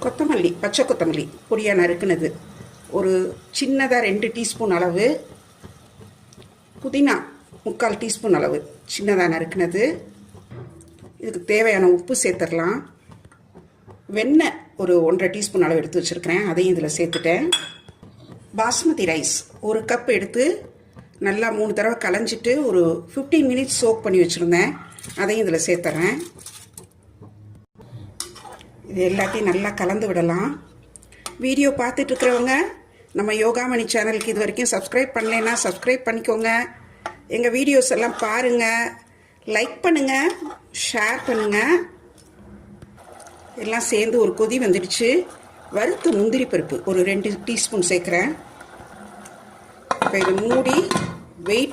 கொத்தமல்லி, பச்சை கொத்தமல்லி பொடியாக நறுக்குனது ஒரு சின்னதாக 2 டீஸ்பூன் அளவு. புதினா 3/4 டீஸ்பூன் அளவு சின்னதாக நறுக்குனது. இதுக்கு தேவையான உப்பு சேர்த்துடலாம். வெண்ணெய் ஒரு 1/2 டீஸ்பூன் அளவு எடுத்து வச்சுருக்கிறேன், அதையும் இதில் சேர்த்துட்டேன். பாஸ்மதி ரைஸ் 1 கப் எடுத்து நல்லா 3 தடவை களைஞ்சிட்டு ஒரு 15 மினிட்ஸ் சோக் பண்ணி வச்சுருந்தேன், அதையும் இதில் சேர்த்துறேன். இது எல்லாத்தையும் நல்லா கலந்து விடலாம். வீடியோ பார்த்துட்ருக்கிறவங்க நம்ம யோகாமணி சேனலுக்கு இது வரைக்கும் சப்ஸ்கிரைப் பண்ணலைன்னா சப்ஸ்கிரைப் பண்ணிக்கோங்க. எங்கள் வீடியோஸ் எல்லாம் பாருங்கள், லைக் பண்ணுங்கள், ஷேர் பண்ணுங்கள். எல்லாம் சேர்ந்து ஒரு கொதி வந்துடுச்சு. வறுத்த முந்திரி பருப்பு ஒரு 2 டீஸ்பூன் சேர்க்குறேன். இப்போ இதை மூடி வெயிட்